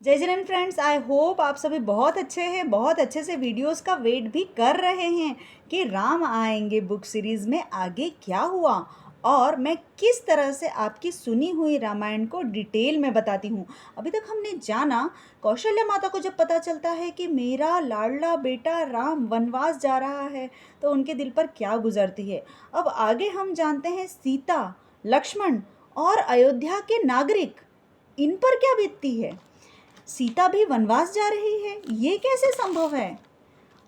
जय Jain friends, I hope आप सभी बहुत अच्छे हैं, बहुत अच्छे से वीडियोस का वेट भी कर रहे हैं कि राम आएंगे बुक सीरीज़ में आगे क्या हुआ और मैं किस तरह से आपकी सुनी हुई रामायण को डिटेल में बताती हूँ। अभी तक हमने जाना कौशल्या माता को जब पता चलता है कि मेरा लाडला बेटा राम वनवास जा रहा है तो उनके दिल पर क्या गुजरती है। अब आगे हम जानते हैं सीता, लक्ष्मण और अयोध्या के नागरिक, इन पर क्या बीतती है। सीता भी वनवास जा रही है, ये कैसे संभव है।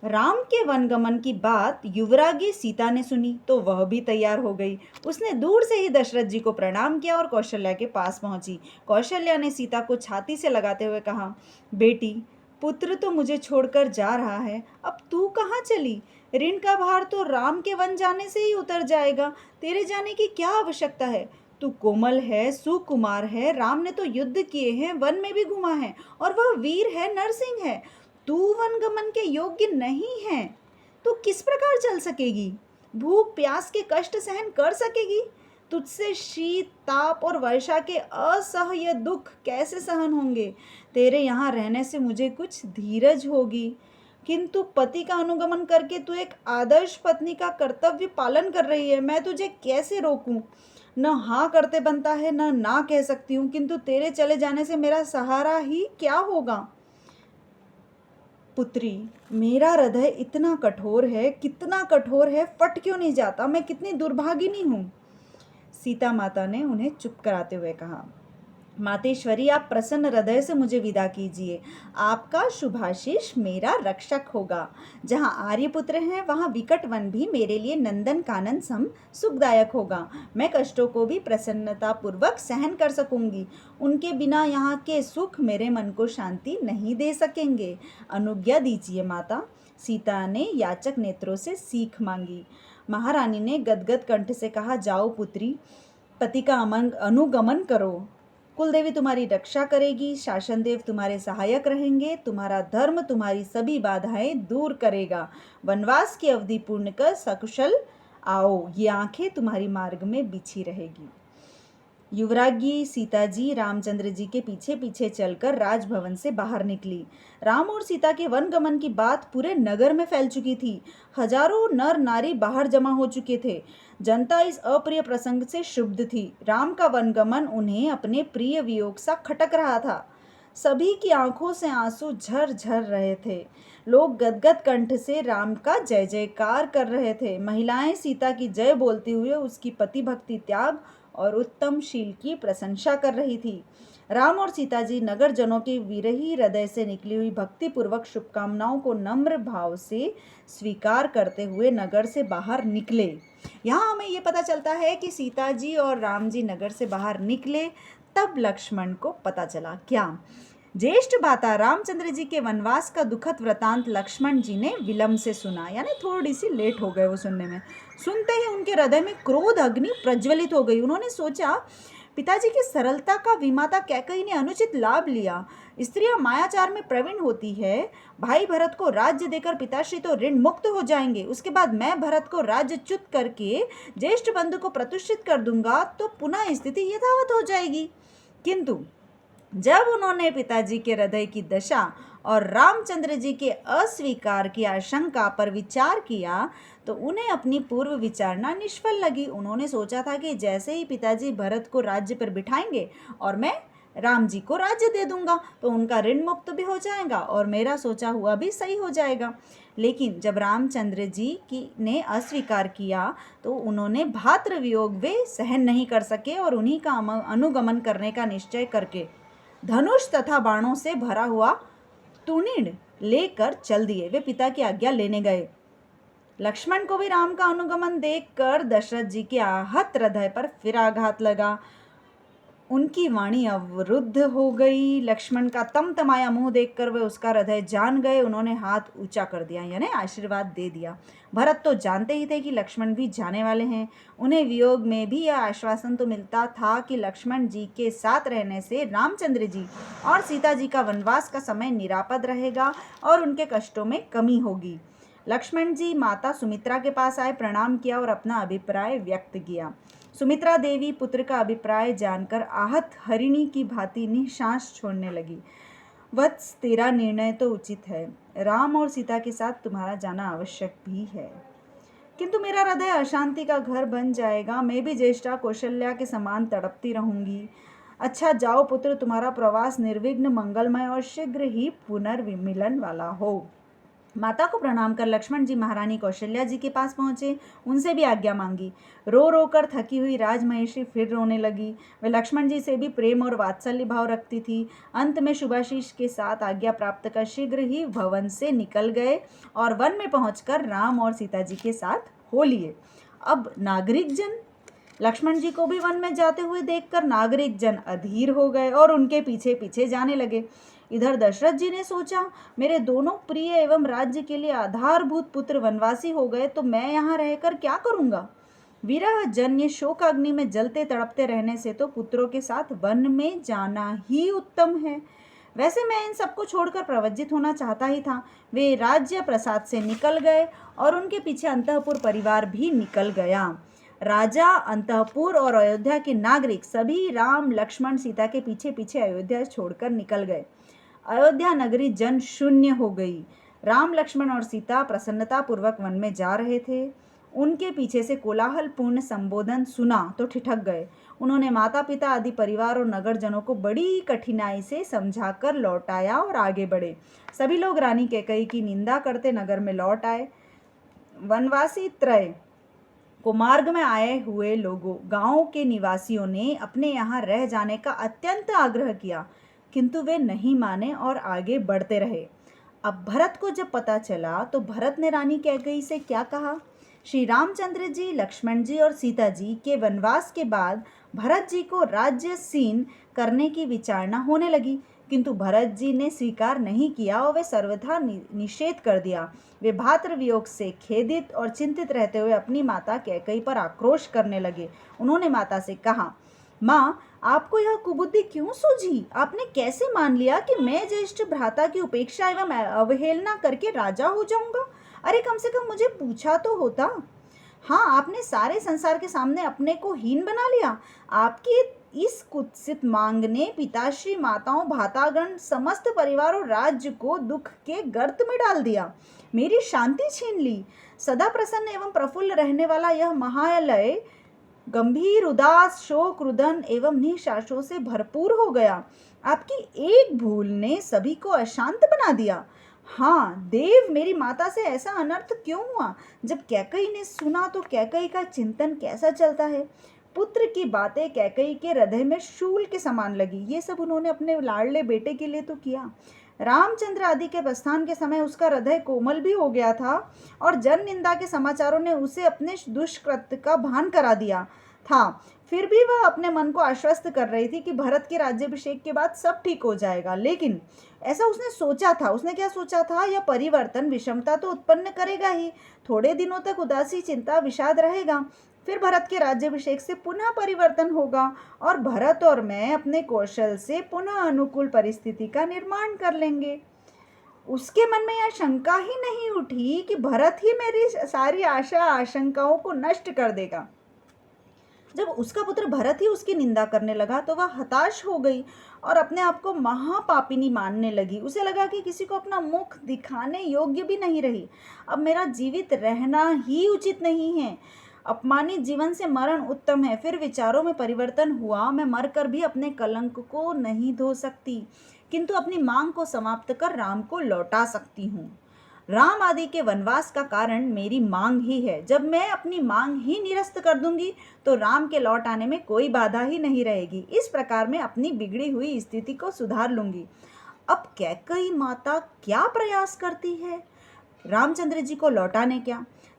राम के वनगमन की बात युवरागी सीता ने सुनी तो वह भी तैयार हो गई। उसने दूर से ही दशरथ जी को प्रणाम किया और कौशल्या के पास पहुंची। कौशल्या ने सीता को छाती से लगाते हुए कहा, बेटी, पुत्र तो मुझे छोड़कर जा रहा है, अब तू कहाँ चली। ऋण का भार तो राम के वन जाने से ही उतर जाएगा, तेरे जाने की क्या आवश्यकता है। तू कोमल है, सुकुमार है, राम ने तो युद्ध किए हैं, वन में भी घुमा है और वह वीर है, नरसिंह है। तू वनगमन के योग्य नहीं है। तू किस प्रकार चल सकेगी, भूख प्यास के कष्ट सहन कर सकेगी। तुझसे शीत ताप और वर्षा के असह्य दुख कैसे सहन होंगे। तेरे यहाँ रहने से मुझे कुछ धीरज होगी, किंतु पति का अनुगमन करके तू एक आदर्श पत्नी का कर्तव्य पालन कर रही है। मैं तुझे कैसे रोकूं। न हाँ करते बनता है, न ना कह सकती हूँ, किंतु तेरे चले जाने से मेरा सहारा ही क्या होगा। पुत्री, मेरा हृदय इतना कठोर है, कितना कठोर है, फट क्यों नहीं जाता। मैं कितनी दुर्भागिनी हूँ। सीता माता ने उन्हें चुप कराते हुए कहा, मातेश्वरी, आप प्रसन्न हृदय से मुझे विदा कीजिए। आपका शुभाशीष मेरा रक्षक होगा। जहाँ आर्यपुत्र हैं वहाँ विकट वन भी मेरे लिए नंदन कानन सम सुखदायक होगा। मैं कष्टों को भी प्रसन्नतापूर्वक सहन कर सकूंगी। उनके बिना यहाँ के सुख मेरे मन को शांति नहीं दे सकेंगे। अनुज्ञा दीजिए माता। सीता ने याचक नेत्रों से सीख मांगी। महारानी ने गदगद कंठ से कहा, जाओ पुत्री, पति का अनुगमन करो। कुलदेवी तुम्हारी रक्षा करेगी, शासन देव तुम्हारे सहायक रहेंगे, तुम्हारा धर्म तुम्हारी सभी बाधाएं दूर करेगा। वनवास की अवधि पूर्ण कर सकुशल आओ, ये आंखें तुम्हारी मार्ग में बिछी रहेगी। युवरागी सीता जी रामचंद्र जी के पीछे पीछे चलकर राजभवन से बाहर निकली। राम और सीता के वनगमन की बात पूरे नगर में फैल चुकी थी। हजारों नर नारी बाहर जमा हो चुके थे। जनता इस अप्रिय प्रसंग से क्षुब्ध थी। राम का वनगमन उन्हें अपने प्रिय वियोग सा खटक रहा था। सभी की आंखों से आंसू झर झर रहे थे। लोग गदगद कंठ से राम का जय जयकार कर रहे थे। महिलाएं सीता की जय बोलते हुए उसकी पति भक्ति त्याग और उत्तम शील की प्रशंसा कर रही थी। राम और सीता जी नगर जनों के विरही हृदय से निकली हुई भक्तिपूर्वक शुभकामनाओं को नम्र भाव से स्वीकार करते हुए नगर से बाहर निकले। यहाँ हमें ये पता चलता है कि सीता जी और राम जी नगर से बाहर निकले, तब लक्ष्मण को पता चला। क्या? ज्येष्ठ भ्राता रामचंद्र जी के वनवास का दुखद वृतांत लक्ष्मण जी ने विलंब से सुना, यानी थोड़ी सी लेट हो गए वो सुनने में। सुनते ही उनके हृदय में क्रोध अग्नि प्रज्वलित हो गई। उन्होंने सोचा, पिताजी की सरलता का विमाता कैकेयी ने अनुचित लाभ लिया। स्त्रियां मायाचार में प्रवीण होती है। भाई भरत को राज्य देकर पिताश्री तो ऋण मुक्त हो जाएंगे। उसके बाद मैं भरत को राज्य च्युत करके ज्येष्ठ बंधु को प्रतिष्ठित कर दूंगा तो पुनः स्थिति यथावत हो जाएगी। किंतु जब उन्होंने पिताजी के हृदय की दशा और रामचंद्र जी के अस्वीकार की आशंका पर विचार किया तो उन्हें अपनी पूर्व विचारना निष्फल लगी। उन्होंने सोचा था कि जैसे ही पिताजी भरत को राज्य पर बिठाएंगे और मैं राम जी को राज्य दे दूंगा तो उनका ऋण मुक्त भी हो जाएगा और मेरा सोचा हुआ भी सही हो जाएगा। लेकिन जब रामचंद्र जी की ने अस्वीकार किया तो उन्होंने भातृ वियोग वे सहन नहीं कर सके और उन्हीं का अनुगमन करने का निश्चय करके धनुष तथा बाणों से भरा हुआ तुनीड़ लेकर चल दिए। वे पिता की आज्ञा लेने गए। लक्ष्मण को भी राम का अनुगमन देखकर दशरथ जी के आहत हृदय पर फिर आघात लगा। उनकी वाणी अवरुद्ध हो गई। लक्ष्मण का तमतमाया मुंह देखकर वे उसका हृदय जान गए। उन्होंने हाथ ऊंचा कर दिया, यानी आशीर्वाद दे दिया। भरत तो जानते ही थे कि लक्ष्मण भी जाने वाले हैं। उन्हें वियोग में भी यह आश्वासन तो मिलता था कि लक्ष्मण जी के साथ रहने से रामचंद्र जी और सीता जी का वनवास का समय निरापद रहेगा और उनके कष्टों में कमी होगी। लक्ष्मण जी माता सुमित्रा के पास आए, प्रणाम किया और अपना अभिप्राय व्यक्त किया। सुमित्रा देवी पुत्र का अभिप्राय जानकर आहत हरिणी की भांति निःश्वास छोड़ने लगी। वत्स, तेरा निर्णय तो उचित है। राम और सीता के साथ तुम्हारा जाना आवश्यक भी है, किंतु मेरा हृदय अशांति का घर बन जाएगा। मैं भी ज्येष्ठा कौशल्या के समान तड़पती रहूंगी। अच्छा जाओ पुत्र, तुम्हारा प्रवास निर्विघ्न, मंगलमय और शीघ्र ही पुनर्मिलन वाला हो। माता को प्रणाम कर लक्ष्मण जी महारानी कौशल्या जी के पास पहुंचे, उनसे भी आज्ञा मांगी। रो रो कर थकी हुई राजमहेशी फिर रोने लगी। वे लक्ष्मण जी से भी प्रेम और वात्सल्य भाव रखती थी। अंत में शुभाशीष के साथ आज्ञा प्राप्त कर शीघ्र ही भवन से निकल गए और वन में पहुंचकर राम और सीता जी के साथ हो लिए। अब नागरिक जन लक्ष्मण जी को भी वन में जाते हुए देखकर नागरिक जन अधीर हो गए और उनके पीछे पीछे जाने लगे। इधर दशरथ जी ने सोचा, मेरे दोनों प्रिय एवं राज्य के लिए आधारभूत पुत्र वनवासी हो गए तो मैं यहाँ रहकर क्या करूँगा। विरह जन्य शोकाग्नि में जलते तड़पते रहने से तो पुत्रों के साथ वन में जाना ही उत्तम है। वैसे मैं इन सबको छोड़कर प्रवज्जित होना चाहता ही था। वे राज्य प्रसाद से निकल गए और उनके पीछे अंतःपुर परिवार भी निकल गया। राजा, अंतःपुर और अयोध्या के नागरिक सभी राम लक्ष्मण सीता के पीछे पीछे अयोध्या छोड़कर निकल गए। अयोध्या नगरी जन शून्य हो गई। राम लक्ष्मण और सीता प्रसन्नता पूर्वक वन में जा रहे थे। उनके पीछे से कोलाहलपूर्ण संबोधन सुना तो ठिठक गए। उन्होंने माता पिता आदि परिवार और नगरजनों को बड़ी कठिनाई से समझाकर लौटाया और आगे बढ़े। सभी लोग रानी कैकेयी की निंदा करते नगर में लौट आए। वनवासी त्रय को मार्ग में आए हुए लोगों, गांव के निवासियों ने अपने यहाँ रह जाने का अत्यंत आग्रह किया, किंतु वे नहीं माने और आगे बढ़ते रहे। अब भरत को जब पता चला तो भरत ने रानी कैकेयी से क्या कहा। श्री रामचंद्र जी, लक्ष्मण जी और सीता जी के वनवास के बाद भरत जी को राज्यसीन करने की विचारणा होने लगी, किंतु भरत जी ने स्वीकार नहीं किया और वे सर्वथा निषेध कर दिया। वे भातृ वियोग से खेदित और चिंतित रहते हुए अपनी माता कैकेयी पर आक्रोश करने लगे। उन्होंने माता से कहा, माँ, आपको यह कुबुद्धि क्यों सूझी? आपने कैसे मान लिया कि मैं ज्येष्ठ भ्राता की उपेक्षा एवं अवहेलना करके राजा हो जाऊंगा? अरे कम से कम मुझे पूछा तो होता। हाँ, आपने सारे संसार के सामने अपने को हीन बना लिया। आपकी इस कुत्सित मांग ने पिताश्री, माताओं, भातागण, समस्त परिवार और राज्य को दुख के गर्त में डाल दिया, मेरी शांति छीन ली। सदा प्रसन्न एवं प्रफुल्ल रहने वाला यह महालय गंभीर, उदास, शोक, रुदन एवं निःश्वासों से भरपूर हो गया। आपकी एक भूल ने सभी को अशांत बना दिया। हाँ देव, मेरी माता से ऐसा अनर्थ क्यों हुआ? जब कैकेयी ने सुना तो कैकेयी का चिंतन कैसा चलता है। पुत्र की बातें कैकेयी के हृदय में शूल के समान लगी। ये सब उन्होंने अपने लाडले बेटे के लिए तो किया। रामचंद्र आदि के प्रस्थान के समय उसका हृदय कोमल भी हो गया था और जन निंदा के समाचारों ने उसे अपने दुष्कृत्य का भान करा दिया था। फिर भी वह अपने मन को आश्वस्त कर रही थी कि भरत के राज्याभिषेक के बाद सब ठीक हो जाएगा। लेकिन ऐसा उसने सोचा था। उसने क्या सोचा था? यह परिवर्तन विषमता तो उत्पन्न करेगा ही। थोड़े दिनों तक उदासी, चिंता, विषाद रहेगा। फिर भरत के राज्याभिषेक से पुनः परिवर्तन होगा और भरत और मैं अपने कौशल से पुनः अनुकूल परिस्थिति का निर्माण कर लेंगे। उसके मन में यह शंका ही नहीं उठी कि भरत ही मेरी सारी आशा आशंकाओं को नष्ट कर देगा। जब उसका पुत्र भरत ही उसकी निंदा करने लगा तो वह हताश हो गई और अपने आप को महापापिनी मानने लगी। उसे लगा कि किसी को अपना मुख दिखाने योग्य भी नहीं रही। अब मेरा जीवित रहना ही उचित नहीं है। अपमानित जीवन से मरण उत्तम है। फिर विचारों में परिवर्तन हुआ। मैं मरकर भी अपने कलंक को नहीं धो सकती, किंतु अपनी मांग को समाप्त कर राम को लौटा सकती हूँ। राम आदि के वनवास का कारण मेरी मांग ही है। जब मैं अपनी मांग ही निरस्त कर दूंगी तो राम के लौट आने में कोई बाधा ही नहीं रहेगी। इस प्रकार मैं अपनी बिगड़ी हुई स्थिति को सुधार लूंगी। अब कैकेयी माता क्या प्रयास करती है? रामचंद्र जी को लौटाने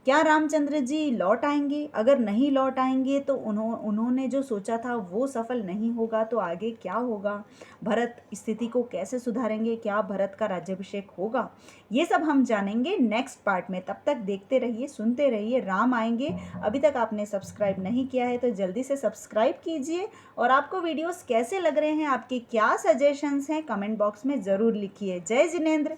क्या रामचंद्र जी लौट आएंगे? अगर नहीं लौट आएंगे तो उन्होंने जो सोचा था वो सफल नहीं होगा तो आगे क्या होगा? भरत स्थिति को कैसे सुधारेंगे? क्या भरत का राज्याभिषेक होगा? ये सब हम जानेंगे नेक्स्ट पार्ट में। तब तक देखते रहिए, सुनते रहिए, राम आएंगे। अभी तक आपने सब्सक्राइब नहीं किया है तो जल्दी से सब्सक्राइब कीजिए। और आपको वीडियोस कैसे लग रहे हैं, आपके क्या सजेशंस हैं, कमेंट बॉक्स में ज़रूर लिखिए। जय जिनेंद्र।